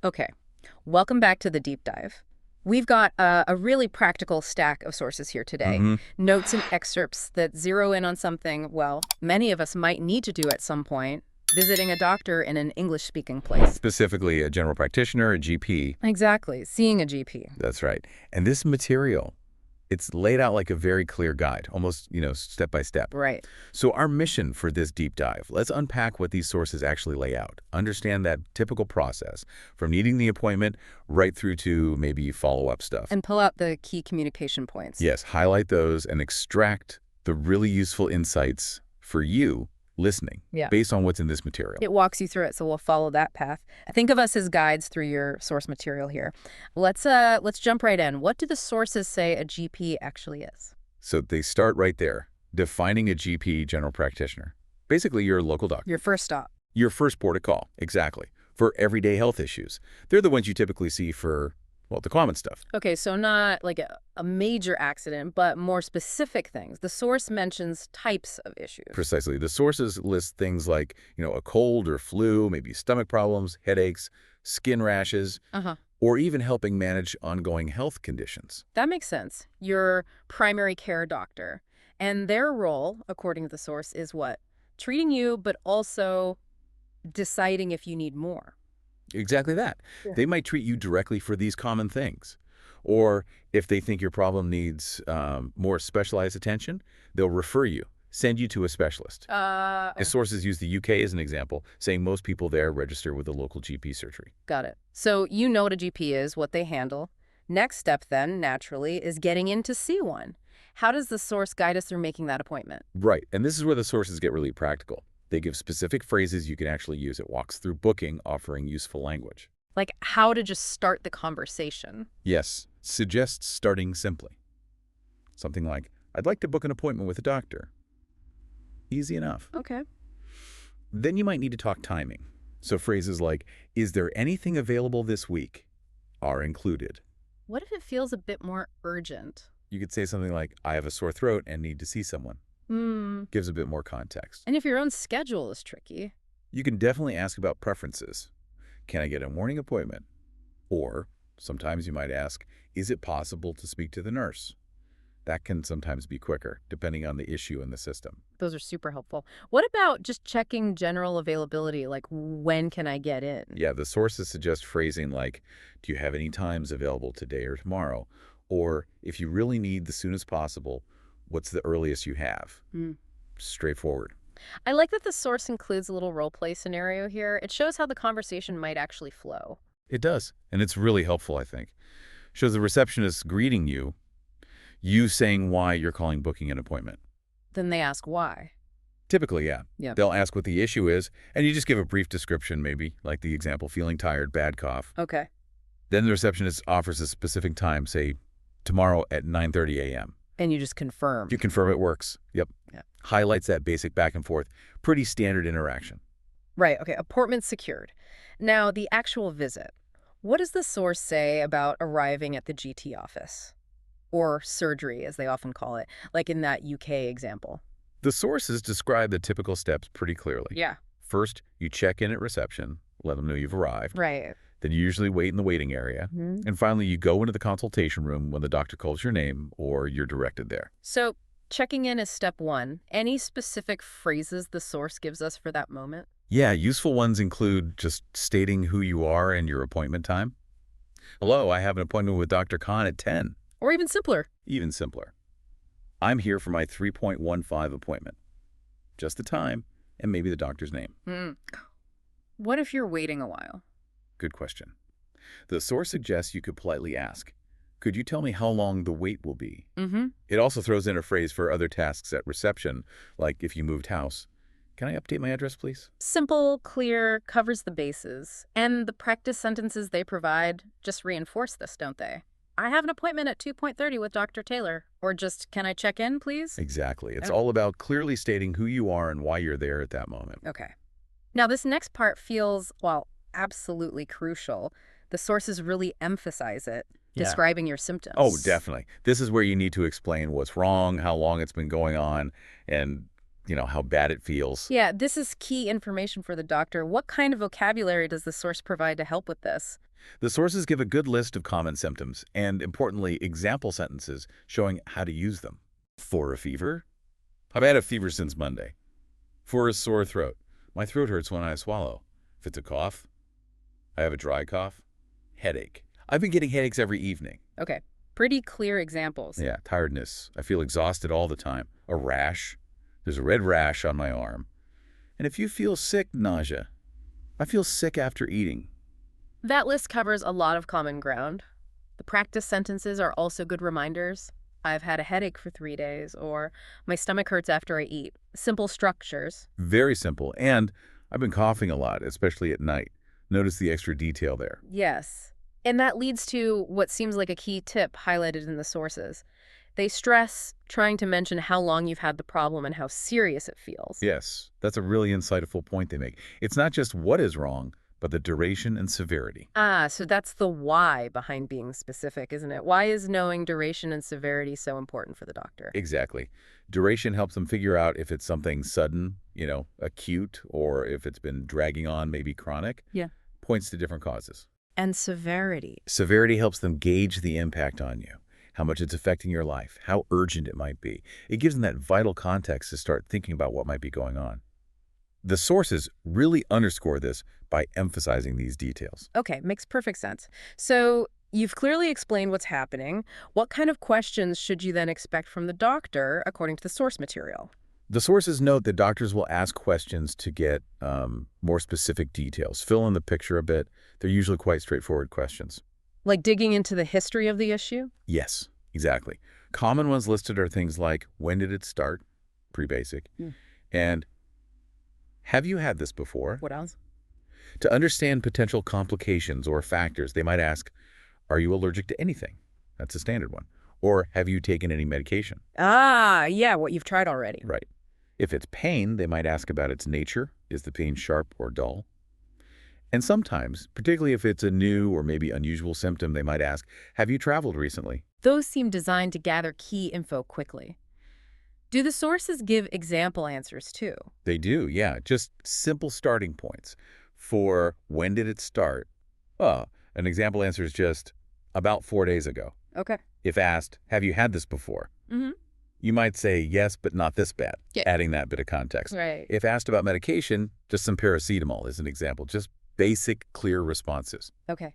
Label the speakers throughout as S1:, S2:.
S1: Okay, welcome back to the deep dive. We've got a really practical stack of sources here today.
S2: hmm
S1: Notes and excerpts that zero in on something, well, many of us might need to do at some point, visiting a doctor in an English-speaking place.
S2: Specifically, a general practitioner, a GP.
S1: Exactly, seeing a GP.
S2: That's right. And this material, it's laid out like a very clear guide, almost, step by step.
S1: Right.
S2: So our mission for this deep dive, let's unpack what these sources actually lay out. Understand that typical process from needing the appointment right through to maybe follow-up stuff.
S1: And pull out the key communication points.
S2: Yes, highlight those and extract the really useful insights for you listening
S1: Yeah.
S2: based on what's in this material.
S1: It walks you through it, so we'll follow that path. Think of us as guides through your source material here. Let's jump right in. What do the sources say a GP actually is?
S2: So they start right there, defining a GP, general practitioner. Basically, your local doctor.
S1: Your first stop.
S2: Your first port of call, exactly, for everyday health issues. They're the ones you typically see for, well, the common stuff.
S1: Okay, so not like a major accident, but more specific things. The source mentions types of issues.
S2: Precisely. The sources list things like, a cold or flu, maybe stomach problems, headaches, skin rashes,
S1: Uh-huh.
S2: or even helping manage ongoing health conditions.
S1: That makes sense. Your primary care doctor. And their role, according to the source, is what? Treating you, but also deciding if you need more.
S2: Exactly that.
S1: Yeah.
S2: They might treat you directly for these common things. Or if they think your problem needs more specialized attention, they'll refer you, send you to a specialist. As sources use the UK as an example, saying most people there register with a local GP surgery.
S1: Got it. So you know what a GP is, what they handle. Next step then, naturally, is getting in to see one. How does the source guide us through making that appointment?
S2: Right, and this is where the sources get really practical. They give specific phrases you can actually use. It walks through booking, offering useful language.
S1: Like how to just start the conversation.
S2: Yes, suggests starting simply. Something like, I'd like to book an appointment with a doctor. Easy enough.
S1: Okay.
S2: Then you might need to talk timing. So phrases like, is there anything available this week, are included.
S1: What if it feels a bit more urgent?
S2: You could say something like, I have a sore throat and need to see someone. Gives a bit more context.
S1: And if your own schedule is tricky.
S2: You can definitely ask about preferences. Can I get a morning appointment? Or sometimes you might ask, is it possible to speak to the nurse? That can sometimes be quicker, depending on the issue in the system.
S1: Those are super helpful. What about just checking general availability, like when can I get in?
S2: Yeah, the sources suggest phrasing like, do you have any times available today or tomorrow? Or if you really need the soonest possible, what's the earliest you have? Straightforward.
S1: I like that the source includes a little role play scenario here. It shows how the conversation might actually flow.
S2: It does, and it's really helpful, I think. Shows the receptionist greeting you, you saying why you're calling booking an appointment.
S1: Then they ask why.
S2: Typically, yeah.
S1: Yep.
S2: They'll ask what the issue is, and you just give a brief description, maybe, like the example, feeling tired, bad cough.
S1: Okay.
S2: Then the receptionist offers a specific time, say, tomorrow at 9:30 a.m.
S1: And you just confirm.
S2: You confirm it works. Yep.
S1: Yeah.
S2: Highlights that basic back and forth. Pretty standard interaction.
S1: Right, okay, appointment secured. Now, the actual visit. What does the source say about arriving at the GT office? Or surgery, as they often call it, like in that UK example.
S2: The sources describe the typical steps pretty clearly.
S1: Yeah.
S2: First, you check in at reception, let them know you've arrived.
S1: Right.
S2: Then you usually wait in the waiting area. And finally, you go into the consultation room when the doctor calls your name or you're directed there.
S1: So, checking in is step one. Any specific phrases the source gives us for that moment?
S2: Yeah, useful ones include just stating who you are and your appointment time. Hello, I have an appointment with Dr. Khan at 10.
S1: Or even simpler.
S2: Even simpler. I'm here for my 3.15 appointment. Just the time and maybe the doctor's name.
S1: What if you're waiting a while?
S2: Good question. The source suggests you could politely ask, could you tell me how long the wait will be? It also throws in a phrase for other tasks at reception, like if you moved house. Can I update my address, please?
S1: Simple, clear, covers the bases. And the practice sentences they provide just reinforce this, don't they? I have an appointment at 2:30 with Dr. Taylor. Or just, can I check in, please?
S2: Exactly. It's
S1: Oh.
S2: all about clearly stating who you are and why you're there at that moment.
S1: Okay. Now, this next part feels, well, absolutely crucial. The sources really emphasize it,
S2: Yeah.
S1: describing your symptoms.
S2: Oh, definitely. This is where you need to explain what's wrong, how long it's been going on, and, how bad it feels.
S1: Yeah, this is key information for the doctor. What kind of vocabulary does the source provide to help with this?
S2: The sources give a good list of common symptoms and, importantly, example sentences showing how to use them. For a fever? I've had a fever since Monday. For a sore throat? My throat hurts when I swallow. If it's a cough? I have a dry cough. Headache. I've been getting headaches every evening.
S1: Okay, pretty clear examples.
S2: Yeah, tiredness. I feel exhausted all the time. A rash. There's a red rash on my arm. And if you feel sick, nausea. I feel sick after eating.
S1: That list covers a lot of common ground. The practice sentences are also good reminders. I've had a headache for 3 days, or my stomach hurts after I eat. Simple structures.
S2: Very simple. And I've been coughing a lot, especially at night. Notice the extra detail there.
S1: Yes. And that leads to what seems like a key tip highlighted in the sources. They stress trying to mention how long you've had the problem and how serious it feels.
S2: Yes, that's a really insightful point they make. It's not just what is wrong, but the duration and severity.
S1: So that's the why behind being specific, isn't it? Why is knowing duration and severity so important for the doctor?
S2: Exactly. Duration helps them figure out if it's something sudden, acute, or if it's been dragging on, maybe chronic.
S1: Yeah.
S2: Points to different causes.
S1: And severity.
S2: Severity helps them gauge the impact on you, how much it's affecting your life, how urgent it might be. It gives them that vital context to start thinking about what might be going on. The sources really underscore this by emphasizing these details.
S1: Okay, makes perfect sense. So you've clearly explained what's happening. What kind of questions should you then expect from the doctor according to the source material?
S2: The sources note that doctors will ask questions to get more specific details, fill in the picture a bit. They're usually quite straightforward questions.
S1: Like digging into the history of the issue?
S2: Yes, exactly. Common ones listed are things like, when did it start? Pretty basic. And have you had this before?
S1: What else?
S2: To understand potential complications or factors, they might ask, are you allergic to anything? That's a standard one. Or have you taken any medication?
S1: Yeah, what you've tried already.
S2: Right. If it's pain, they might ask about its nature. Is the pain sharp or dull? And sometimes, particularly if it's a new or maybe unusual symptom, they might ask, have you traveled recently?
S1: Those seem designed to gather key info quickly. Do the sources give example answers too?
S2: They do, yeah. Just simple starting points. For when did it start? An example answer is just about 4 days ago.
S1: Okay.
S2: If asked, have you had this before?
S1: Mm-hmm.
S2: You might say, yes, but not this bad,
S1: Yeah.
S2: adding that bit of context.
S1: Right.
S2: If asked about medication, just some paracetamol is an example. Just basic, clear responses.
S1: Okay.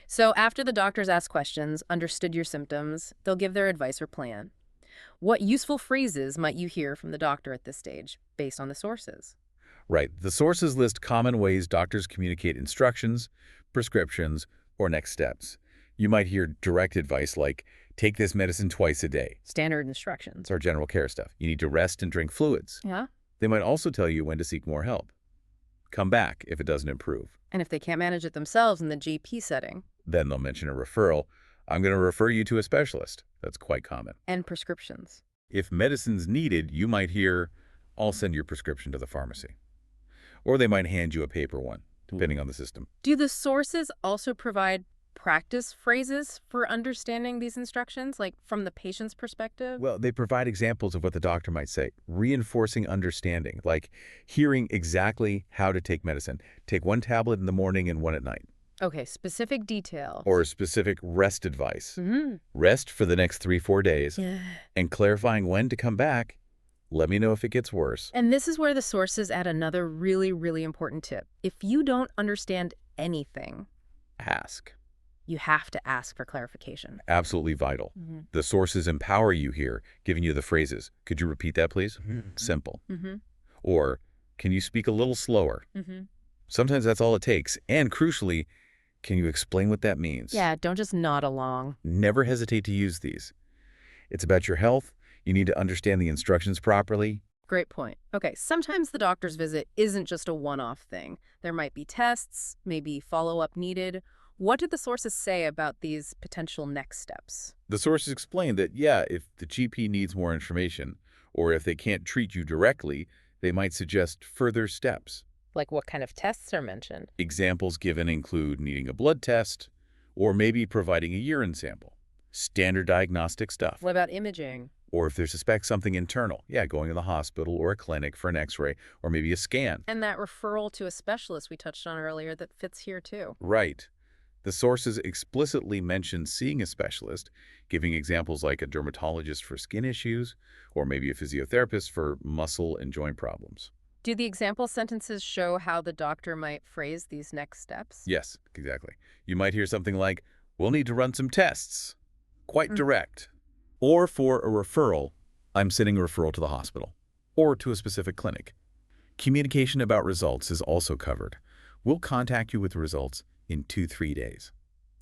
S1: So after the doctors ask questions, understood your symptoms, they'll give their advice or plan. What useful phrases might you hear from the doctor at this stage, based on the sources?
S2: Right. The sources list common ways doctors communicate instructions, prescriptions, or next steps. You might hear direct advice like, take this medicine twice a day.
S1: Standard instructions.
S2: It's our general care stuff. You need to rest and drink fluids.
S1: Yeah.
S2: They might also tell you when to seek more help. Come back if it doesn't improve.
S1: And if they can't manage it themselves in the GP setting.
S2: Then they'll mention a referral. I'm going to refer you to a specialist. That's quite common.
S1: And prescriptions.
S2: If medicine's needed, you might hear, I'll send your prescription to the pharmacy. Or they might hand you a paper one, depending on the system.
S1: Do the sources also provide practice phrases for understanding these instructions, like from the patient's perspective?
S2: Well, they provide examples of what the doctor might say, reinforcing understanding, like hearing exactly how to take medicine. Take 1 tablet in the morning and 1 at night.
S1: Okay, specific details.
S2: Or specific rest advice.
S1: Mm-hmm.
S2: Rest for the next 3-4 days.
S1: Yeah.
S2: And clarifying when to come back. Let me know if it gets worse.
S1: And this is where the sources add another really, really important tip. If you don't understand anything,
S2: Ask.
S1: you have to ask for clarification.
S2: Absolutely vital.
S1: Mm-hmm.
S2: The sources empower you here, giving you the phrases. Could you repeat that, please? Simple.
S1: Mm-hmm.
S2: Or, can you speak a little slower?
S1: Mm-hmm.
S2: Sometimes that's all it takes. And crucially, can you explain what that means?
S1: Yeah, don't just nod along.
S2: Never hesitate to use these. It's about your health. You need to understand the instructions properly.
S1: Great point. Okay, sometimes the doctor's visit isn't just a one-off thing. There might be tests, maybe follow-up needed. What did the sources say about these potential next steps?
S2: The sources explain that, yeah, if the GP needs more information, or if they can't treat you directly, they might suggest further steps.
S1: Like what kind of tests are mentioned?
S2: Examples given include needing a blood test, or maybe providing a urine sample. Standard diagnostic stuff.
S1: What about imaging?
S2: Or if they suspect something internal, yeah, going to the hospital or a clinic for an x-ray or maybe a scan.
S1: And that referral to a specialist we touched on earlier that fits here too.
S2: Right. The sources explicitly mention seeing a specialist, giving examples like a dermatologist for skin issues, or maybe a physiotherapist for muscle and joint problems.
S1: Do the example sentences show how the doctor might phrase these next steps?
S2: Yes, exactly. You might hear something like, we'll need to run some tests. Quite direct. Or for a referral, I'm sending a referral to the hospital or to a specific clinic. Communication about results is also covered. We'll contact you with results in 2-3 days,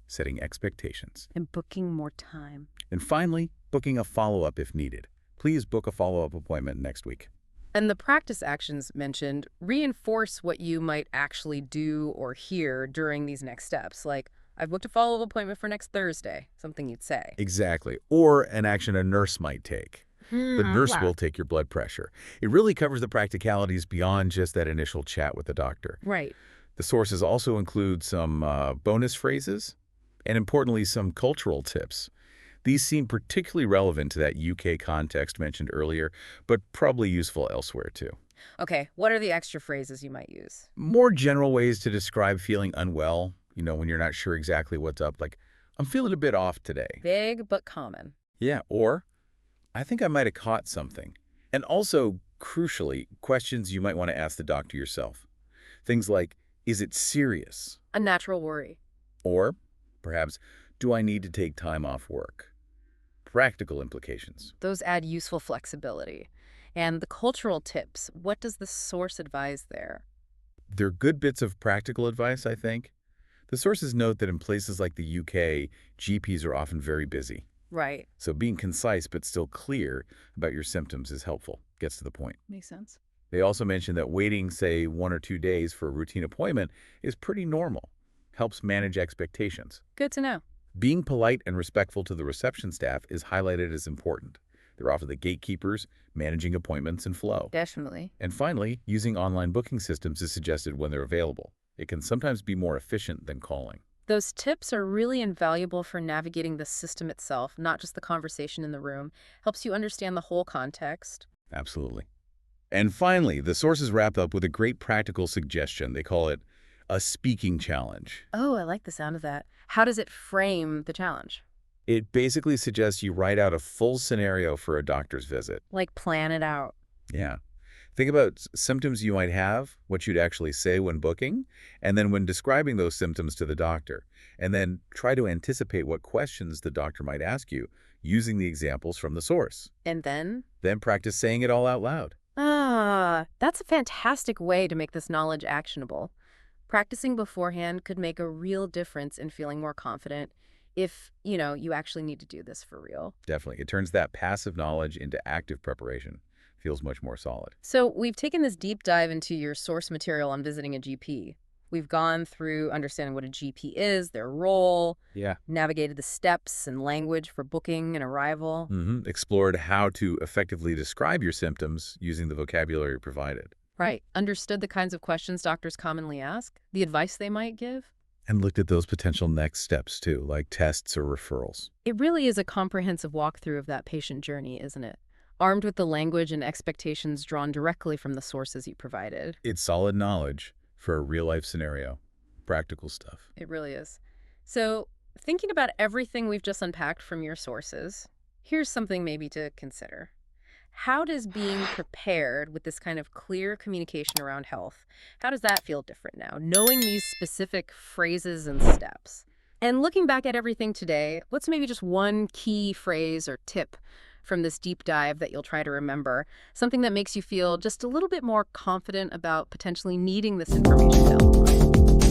S2: setting expectations.
S1: And booking more time.
S2: And finally, booking a follow-up if needed. Please book a follow-up appointment next week.
S1: And the practice actions mentioned reinforce what you might actually do or hear during these next steps. Like, I've booked a follow-up appointment for next Thursday, something you'd say.
S2: Exactly. Or an action a nurse might take. The nurse will take your blood pressure. It really covers the practicalities beyond just that initial chat with the doctor.
S1: Right.
S2: The sources also include some bonus phrases and, importantly, some cultural tips. These seem particularly relevant to that UK context mentioned earlier, but probably useful elsewhere too.
S1: Okay, what are the extra phrases you might use?
S2: More general ways to describe feeling unwell, when you're not sure exactly what's up, like, I'm feeling a bit off today.
S1: Vague but common.
S2: Yeah, or I think I might have caught something. And also, crucially, questions you might want to ask the doctor yourself. Things like, is it serious?
S1: A natural worry.
S2: Or, perhaps, do I need to take time off work? Practical implications.
S1: Those add useful flexibility. And the cultural tips, what does the source advise there?
S2: They're good bits of practical advice, I think. The sources note that in places like the UK, GPs are often very busy.
S1: Right.
S2: So being concise but still clear about your symptoms is helpful, gets to the point.
S1: Makes sense.
S2: They also mention that waiting, say, 1 or 2 days for a routine appointment is pretty normal, helps manage expectations.
S1: Good to know.
S2: Being polite and respectful to the reception staff is highlighted as important. They're often the gatekeepers, managing appointments and flow.
S1: Definitely.
S2: And finally, using online booking systems is suggested when they're available. It can sometimes be more efficient than calling.
S1: Those tips are really invaluable for navigating the system itself, not just the conversation in the room. Helps you understand the whole context.
S2: Absolutely. And finally, the sources wrap up with a great practical suggestion. They call it a speaking challenge.
S1: Oh, I like the sound of that. How does it frame the challenge?
S2: It basically suggests you write out a full scenario for a doctor's visit.
S1: Like plan it out.
S2: Yeah. Think about symptoms you might have, what you'd actually say when booking, and then when describing those symptoms to the doctor. And then try to anticipate what questions the doctor might ask you using the examples from the source.
S1: And then?
S2: Then practice saying it all out loud.
S1: That's a fantastic way to make this knowledge actionable. Practicing beforehand could make a real difference in feeling more confident if, you actually need to do this for real.
S2: Definitely. It turns that passive knowledge into active preparation. Feels much more solid.
S1: So we've taken this deep dive into your source material on visiting a GP. We've gone through understanding what a GP is, their role, navigated the steps and language for booking and arrival.
S2: Explored how to effectively describe your symptoms using the vocabulary provided.
S1: Right. Understood the kinds of questions doctors commonly ask, the advice they might give.
S2: And looked at those potential next steps too, like tests or referrals.
S1: It really is a comprehensive walkthrough of that patient journey, isn't it? Armed with the language and expectations drawn directly from the sources you provided.
S2: It's solid knowledge for a real-life scenario. Practical stuff.
S1: It really is. So, thinking about everything we've just unpacked from your sources, here's something maybe to consider. How does being prepared with this kind of clear communication around health, how does that feel different now, knowing these specific phrases and steps? And looking back at everything today, what's maybe just one key phrase or tip from this deep dive that you'll try to remember, something that makes you feel just a little bit more confident about potentially needing this information down the line?